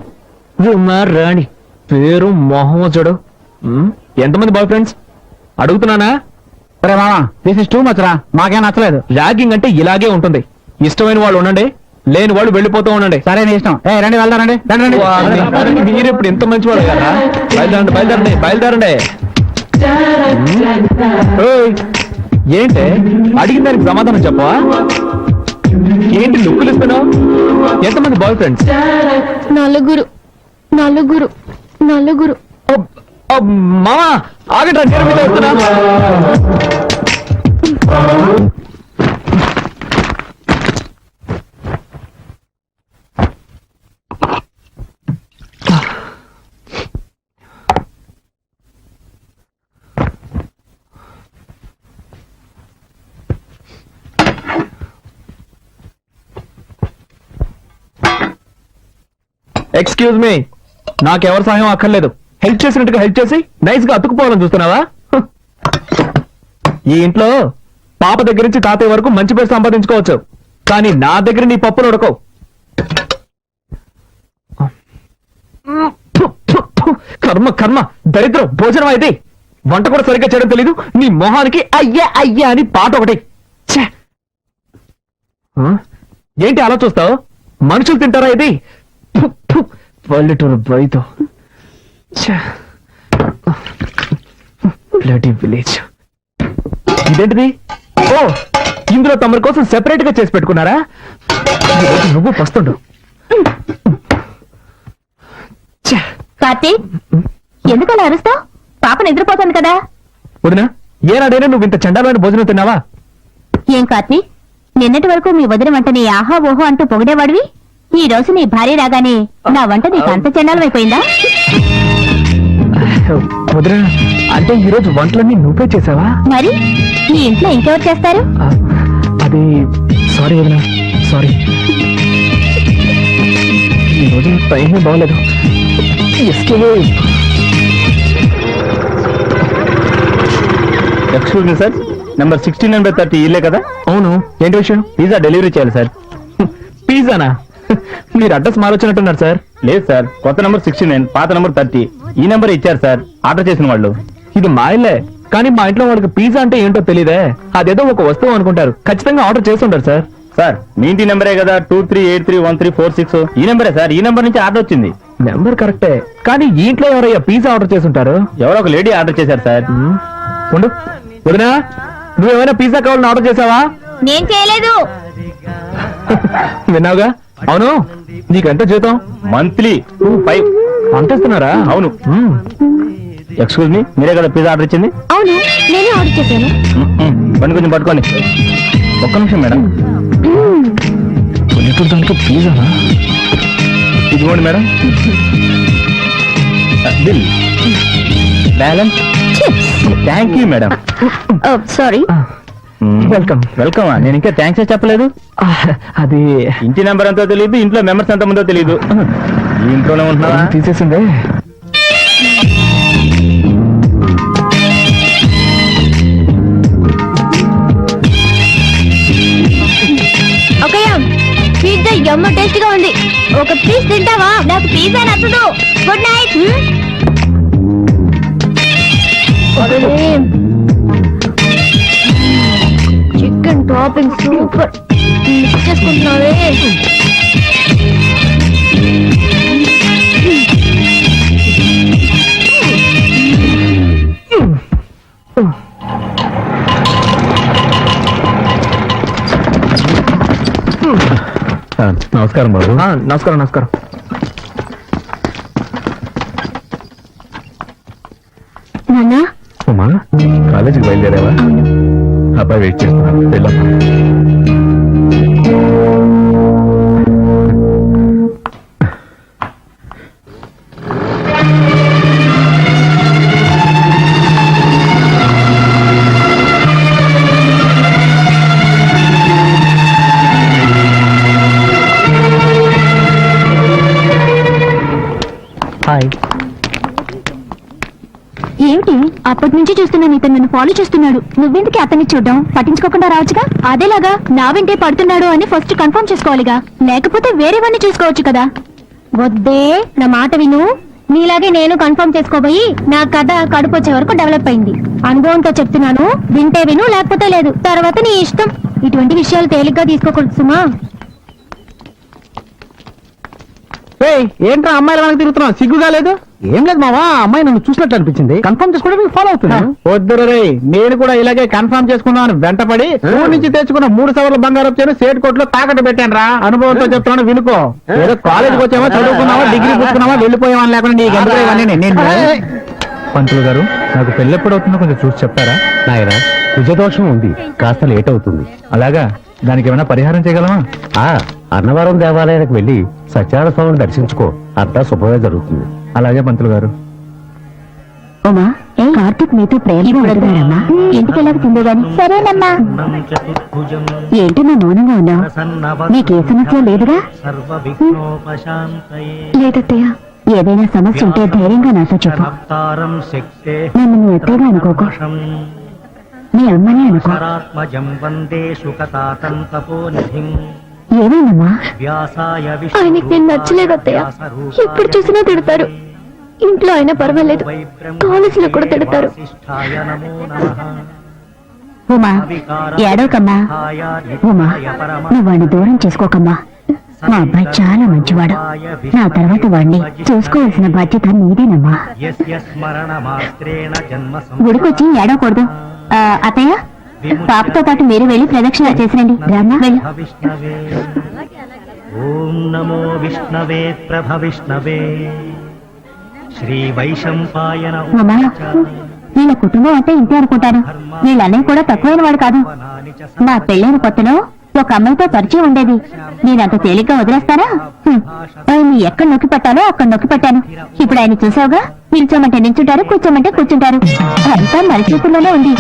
రాణి పేరు మొహం చూడు. ఎంతమంది బాయ్ ఫ్రెండ్స్ అడుగుతున్నానా? అరే మామా, దిస్ ఇస్ టూ మచ్ రా, మాకేం నచ్చలేదు. ర్యాగింగ్ అంటే ఇలాగే ఉంటుంది. ఇష్టమైన వాళ్ళు ఉండండి, లేని వాళ్ళు వెళ్ళిపోతూ ఉండండి. సరే నీ ఇష్టం. రండి వెళ్దారండి. మీరు ఇప్పుడు ఎంత మంచి వాళ్ళు కదా. బయలుదేరండి బయలుదేరండి. ఓయ్, ఏంటి అడిగిన దానికి సమాధానం చెప్పవా? ఏంటి లుక్కులు ఇస్తున్నావు? ఎంతమంది బాయ్ ఫ్రెండ్స్? నలుగురు. మామా ఆగట్రా, నేను మీద వస్తున్నా. ఎక్స్క్యూజ్ మీ, నాకెవరి సహాయం అక్కర్లేదు. హెల్ప్ చేసినట్టుగా హెల్ప్ చేసి నైస్ గా అతుకుపోవాలని చూస్తున్నావా? ఈ ఇంట్లో పాప దగ్గర నుంచి తాతయ్య వరకు మంచి పేరు సంపాదించుకోవచ్చు, కానీ నా దగ్గర నీ పప్పులు ఉడకవు. కర్మ కర్మ, దరిద్రం, భోజనం అయితే వంట కూడా సరిగ్గా చేయడం తెలీదు. నీ మొహానికి అయ్యా అయ్యా అని పాట ఒకటి. ఏంటి అలా చూస్తావు? మనుషులు తింటారా ఇది? పల్లెటూరు బయట బ్లడీ విలేజ్. ఇదేంటిది? ఓ, ఇందులో తమరి కోసం సెపరేట్ గా చేసి పెట్టుకున్నారా? ఈరోజు నువ్వు పస్తుండు. కార్తీక్, ఎందుకు అలా అరుస్తావు? పాప నిద్రపోతుంది కదా. వదినా, ఏనాడైనా నువ్వు ఇంత చండాలమైన భోజనం తిన్నావా? ఏం కార్తీక్, నిన్నటి వరకు మీ వదిన వంటని ఆహా ఓహో అంటూ పొగిడేవాడివి. ఈ రోజు నీ భార్య రాగానే నా వంట నీకు అంత చండాలమైపోయిందా? వదినా, అంటే ఈరోజు వంటలన్నీ నువ్వే చేసావా? మరి ఈ ఇంట్లో ఇంకెవరు చేస్తారు? అది సారీ వదినా, సారీ. ఈరోజు టైం బాగలేదు. ఎక్స్క్యూజ్ మీ సార్, నెంబర్ 1630 ఇల్లే కదా? అవును, ఏంటి విషయం? పిజ్జా డెలివరీ చేయాలి సార్. పిజ్జానా? మీరు అడ్రస్ మారొచ్చినట్టున్నారు సార్. లేదు సార్, కొత్త నెంబర్ 69, పాత నెంబర్ 30. ఈ నెంబర్ ఇచ్చారు సార్ ఆర్డర్ చేసిన వాళ్ళు. ఇది మా ఇల్లే, కానీ మా ఇంట్లో వాళ్ళకి పిజ్జా అంటే ఏంటో తెలియదే. అదేదో ఒక వస్తువు అనుకుంటారు. ఖచ్చితంగా ఆర్డర్ చేస్తుంటారు సార్. సార్, మీ ఇంటి నెంబరే కదా 23831346. ఈ నెంబరే సార్, ఈ నెంబర్ నుంచి ఆర్డర్ వచ్చింది. నెంబర్ కరెక్టే, కానీ ఈ ఇంట్లో ఎవరయ్యా పిజ్జా ఆర్డర్ చేస్తుంటారు? ఎవరో ఒక లేడీ ఆర్డర్ చేశారు సార్. ఉండు వదినా, నువ్వేమైనా పిజ్జా కావాలని ఆర్డర్ చేసావా? నేను చేయలేదు. విన్నావుగా? అవును, నీకెంత జీతం? మంత్లీ 25. అంతేస్తున్నారా? అవును. ఎక్స్క్యూజ్ మీ, మీరే కదా పిజ్జా ఆర్డర్ ఇచ్చింది? అవును, నేనే ఆర్డర్ చేశాను. బండి కొంచెం పట్టుకోండి. ఒక్క నిమిషం మేడం. పల్లెటూరు దానికి పిజ్జానా? ఇదిగోండి madam bill. Balance. Thank you madam. Sorry. Welcome. Welcome. నేను ఇంకా థ్యాంక్స్ చెప్పలేదు. అది ఇంటి నెంబర్ ఎంతో తెలియదు, ఇంట్లో మెంబర్స్ ఎంత మందో తెలియదు. ఈ ఇంట్లోనే ఉంటున్నావా? తీసేసిందే. ఓకేయా, పిజ్జా యమ్మ టేస్ట్ గా ఉంది. ఒక పీస్ తింటావా? నాకు పిజ్జా నచ్చదు. Good night. Chicken topping super. Mix చేసుకుంటున్నావే. నమస్కారం బాబు. నమస్కారం. నమస్కారం. నాన్నా, ఉమా, కాలేజీకి బయలుదేరావా? అబ్బాయి వెయిట్ చేస్తున్నాను, వెళ్ళమ్మా. హాయ్. ఏమిటి అప్పటి నుంచి చూస్తున్నాను, ఇతను నన్ను ఫాలో చేస్తున్నాడు. నువ్వెందుకు అతన్ని చూడడం? పట్టించుకోకుండా రావచ్చుగా. అదేలాగా నా వెంటే పడుతున్నాడు అని ఫస్ట్ కన్ఫర్మ్ చేసుకోవాలిగా, లేకపోతే వేరేవన్నీ చూసుకోవచ్చు కదా. వద్దే, నా మాట విను. నీలాగే నేను కన్ఫర్మ్ చేసుకోబోయి నా కథ కడుపు వచ్చే వరకు డెవలప్ అయింది. అనుభవంతో చెప్తున్నాను, వింటే విను, లేకపోతే లేదు. తర్వాత నీ ఇష్టం. ఇటువంటి విషయాలు తేలిగ్గా తీసుకోకూడదు సుమా. ఏంట్రా అమ్మాయిల వెనక తిరుగుతున్నావు? సిగ్గుగా లేదు? ఏం లేదు మావా, అమ్మాయి నన్ను చూసినట్టు అనిపించింది. కన్ఫర్మ్ చేసుకోవడానికి ఫాలో అవుతున్నా. వద్దురు రే, నేను కూడా ఇలాగే కన్ఫర్మ్ చేసుకున్నాను. వెంటపడి ఊరి నుంచి తెచ్చుకున్న 3 సవర్ల బంగారం వచ్చాను సేట్ కోట్లో తాకట్టు పెట్టాను రా. అనుభవంతో చెప్తున్నాను, వినుకో. ఏదో కాలేజీకి వచ్చావా, చదువుకున్నావా, డిగ్రీ పుచ్చుకున్నావా, వెళ్ళిపోయావా లేకుండా నీకు ఎందుకు ఇవన్నీ? నేను పంతులు గారు, నాకు పెళ్ళెప్పుడు అవుతుందో కొంచెం చూసి చెప్తారా? నాయన, కుజదోషం ఉంది, కాస్త లేట్ అవుతుంది. అలాగా? దానికి ఏమైనా పరిహారం చేయగలమా? అన్నవరం దేవాలయానికి వెళ్ళి సత్యనారాయణ స్వామిని దర్శించుకో, అంతా శుభమే జరుగుతుంది. అలాగే పంతులు గారు. ఉమా, కార్తీక్ మీతో ప్రేమగా ఉంటున్నాడమ్మా. ఇంటికెళ్ళక తిందే గాని. సరేనమ్మా. ఏంటి నా మౌనంగా ఉన్నావు? నీకే సమస్య లేదుగా? లేదత్తయ్య, ఏదైనా సమస్య ఉంటే ధైర్యంగా నాతో చెప్పు. నన్ను నువ్వు ఎత్తేగా అనుకోకు, మీ అమ్మనే అనుకో. ఏమైందమ్మా? ఆయనకి నేను నచ్చలేదు అత్తయ్య. ఎప్పుడు చూసినా తిడతారు. ఇంట్లో అయినా పర్వాలేదు, కాలేజీలో కూడా తిడతారు. ఉమా ఏడవకమ్మా. ఉమా నువ్వు వాడిని దూరం చేసుకోకమ్మా. మా అబ్బాయి చాలా మంచివాడు. నా తర్వాత వాడిని చూసుకోవాల్సిన బాధ్యత నీదేనమ్మా. గుడికొచ్చి ఏడవకూడదు. అత్తయ్య, పాపతో పాటు మీరు వెళ్ళి ప్రదక్షిణ చేసిరండి. రామ్మా వెళ్ళు. ఓం నమో విష్ణవే ప్రభవిష్ణవే శ్రీ వైశంపాయన. ఉమా వీళ్ళ కుటుంబం అంటే ఇంతే అనుకుంటాను. వీళ్ళన్నయ్య కూడా తక్కువైన వాడు కాదు. మా పెళ్ళైన కొత్తలో ఒక అమ్మాయితో పరిచయం ఉండేది. నేనంత తేలిగ్గా వదిలేస్తానా? ఆయన్ని ఎక్కడ నొక్కి పెట్టాలో అక్కడ నొక్కి పెట్టాను. ఇప్పుడు ఆయన చూసావుగా, నిల్చోమంటే నిల్చుంటారు, కూర్చోమంటే కూర్చుంటారు. అంతా మరి చూపుల్లోనే ఉంది.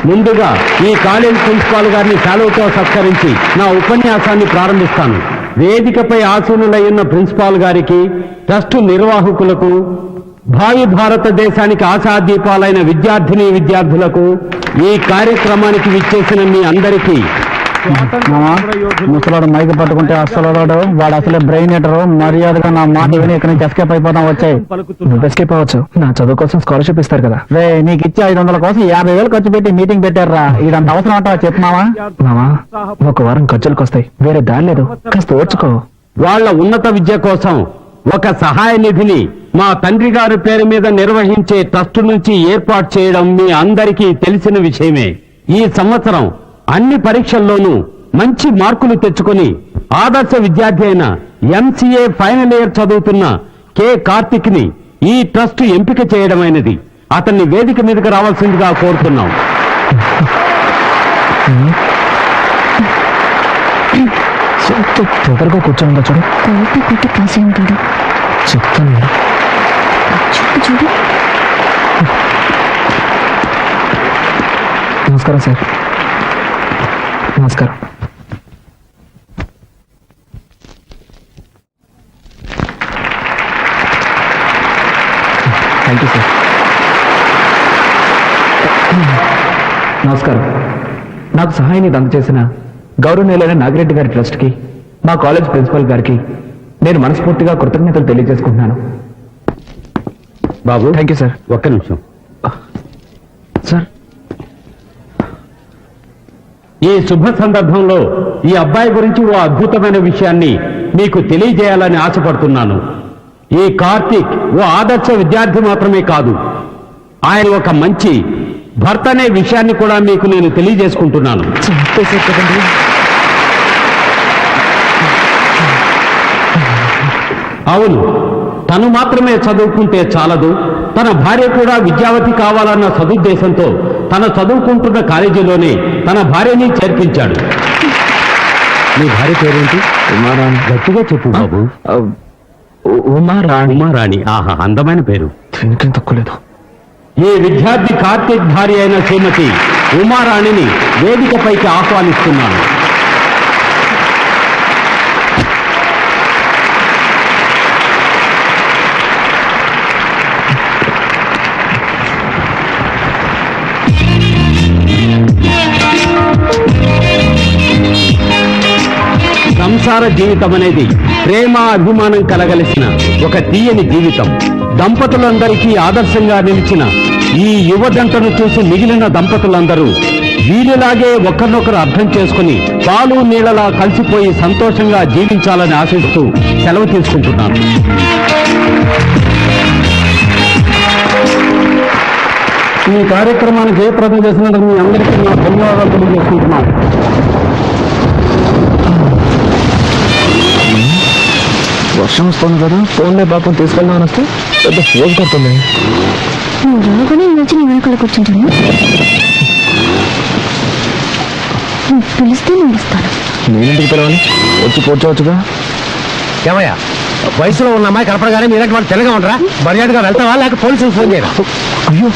ముందుగా ఈ కాలేజ్ ప్రిన్సిపాల్ గారిని సెలవుతో సత్కరించి నా ఉపన్యాసాన్ని ప్రారంభిస్తాను. వేదికపై ఆసీనులై ఉన్న ప్రిన్సిపాల్ గారికి, ట్రస్ట్ నిర్వాహకులకు, భావి భారతదేశానికి ఆశాదీపాలైన విద్యార్థులకు, ఈ కార్యక్రమానికి విచ్చేసిన మీ అందరికీ ముసలాడు మైకి పట్టుకుంటే అస్సలు వాడు అసలే బ్రెయిన్ ఎటరు. మర్యాదగా నా మాట విని ఇక్కడ నుంచి ఎస్కేప్ అయిపోతాం. వచ్చాయి నువ్వు ఎస్కేప్ అవ్వచ్చు. నా చదువు కోసం స్కాలర్షిప్ ఇస్తారు కదా. రే, నీకు ఇచ్చే 500 కోసం 50,000 ఖర్చు పెట్టి మీటింగ్ పెట్టారా? ఇదంత అవసరం అంటావా చెప్పు మావా. మామా ఒక వారం ఖర్చులకు వస్తాయి, వేరే దారి లేదు. కాస్త ఓర్చుకో. వాళ్ళ ఉన్నత విద్య కోసం ఒక సహాయ నిధిని మా తండ్రి గారి పేరు మీద నిర్వహించే ట్రస్ట్ నుంచి ఏర్పాటు చేయడం మీ అందరికీ తెలిసిన విషయమే. ఈ సంవత్సరం అన్ని పరీక్షల్లోనూ మంచి మార్కులు తెచ్చుకొని ఆదర్శ విద్యార్థి అయిన MCA ఫైనల్ ఇయర్ చదువుతున్న K. కార్తిక్ ని ఈ ట్రస్ట్ ఎంపిక చేయడమైనది. అతన్ని వేదిక మీదకి రావాల్సిందిగా కోరుతున్నాం. తొందరగా కూర్చోందా చూడు. కోటి కొట్టి కాసే ఉంటాడు. చెప్తాను. చూడు చూడు. నమస్కారం సార్. నమస్కారం. Thank you sir. నమస్కారం. నాకు సహాయాన్ని అందజేసిన గౌరవనీయులైన నాగిరెడ్డి గారి ట్రస్ట్కి, మా కాలేజ్ ప్రిన్సిపల్ గారికి నేను మనస్ఫూర్తిగా కృతజ్ఞతలు తెలియజేసుకుంటున్నాను. బాబు, థ్యాంక్ యూ సార్. ఒక్క నిమిషం సార్. ఈ శుభ సందర్భంలో ఈ అబ్బాయి గురించి ఓ అద్భుతమైన విషయాన్ని మీకు తెలియజేయాలని ఆశపడుతున్నాను. ఈ కార్తీక్ ఓ ఆదర్శ విద్యార్థి మాత్రమే కాదు, ఆయన ఒక మంచి భర్త అనే విషయాన్ని కూడా మీకు నేను తెలియజేసుకుంటున్నాను. అవును, తను మాత్రమే చదువుకుంటే చాలదు, తన భార్య కూడా విద్యావతి కావాలన్న సదుద్దేశంతో తన చదువుకుంటున్న కాలేజీలోనే తన భార్యని చేర్పించాడు. మీ భార్య పేరేంటి? ఉమారాణి. గట్టిగా చెప్పు బాబు. ఉమారాణి. ఉమారాణి. ఆహా, అందమైన పేరు. దీనికేం తక్కువ లేదు. ఈ విద్యార్థి కార్తీక్ భార్య అయిన శ్రీమతి ఉమారాణిని వేదికపైకి ఆహ్వానిస్తున్నాను. సంసార జీవితం అనేది ప్రేమ అభిమానం కలగలిసిన ఒక తీయని జీవితం. దంపతులందరికీ ఆదర్శంగా నిలిచిన ఈ యువ జంటను చూసి మిగిలిన దంపతులందరూ వీరిలాగే ఒకరినొకరు అర్థం చేసుకుని పాలు నీళ్లలా కలిసిపోయి సంతోషంగా జీవించాలని ఆశిస్తూ సెలవు తీసుకుంటున్నాను. ఈ కార్యక్రమాన్ని జయప్రదం చేసినందుకు మీ అందరికీ నా ధన్యవాదాలు తెలియజేసుకుంటున్నాను. వర్షం వస్తుంది కదా, ఫోన్లే పాపం తీసుకెళ్దామని వస్తే పెద్ద ఫోన్ కొడుతుంది. నువ్వు రాగానే వచ్చి నీ వెనకాల కూర్చుంటాను. నువ్వు పిలిస్తే నేను వస్తాను. నేనెందుకు పిలవాలి? వచ్చి కూర్చోవచ్చుగా. ఏమయ్యా, వయసులో ఉన్న అమ్మాయి కనపడగానే మీరంటే వాళ్ళు తెల్లగా ఉండరా? మర్యాదగా వెళ్తావా లేక పోలీసులు ఫోన్ చేయరా? అయ్యో,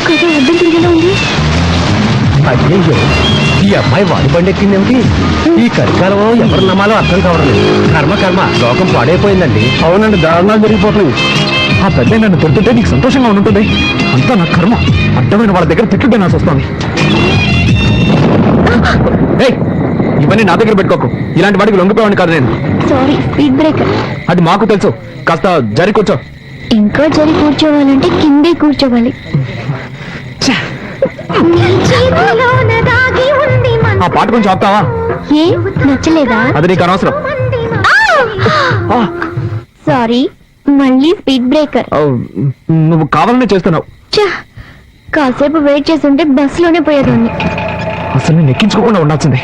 కదా అర్థం తిరిగేలా ఉంది. అయ్యో, ఈ అమ్మాయి వాడి బండి ఎక్కిందేమిటి? ఈ కలికాలంలో ఎవరు నమ్మాలో అర్థం కావడం. కర్మ లోకం పాడైపోయిందండి. అవునండి, దారుణాలు జరిగిపోతున్నాయి. ఆ పెద్ద నన్ను తొడుతుంటే నీకు సంతోషంగా ఉంటుంది. అంతా నా కర్మ. అడ్డమైన వాళ్ళ దగ్గర తిట్లుంటే నాకు వస్తుంది. ఏయ్, ఇవన్నీ నా దగ్గర పెట్టుకోకు. ఇలాంటి వాటికి లొంగిపోయావని కాదు నేను. Sorry, speed breaker. అది మాకు తెలుసు. కాస్త జరి కూర్చో. ఇంకా జరి కూర్చోవాలంటే కిందే కూర్చోవాలి. ఆ పాట కొంచెం ఆపుతావా? ఏ నచ్చలేదా? అది నీకు అనవసరం. ఆ, సారీ, మళ్ళీ స్పీడ్ బ్రేకర్. ఆ, నువ్వు కావాలనే చేస్తున్నావు. ఛ, కాసేపు వెయిట్ చేస్తుంటే బస్ లోనే పోయేదాన్ని. అసలు నేను ఎక్కించుకోకుండా ఉండాల్సిందే.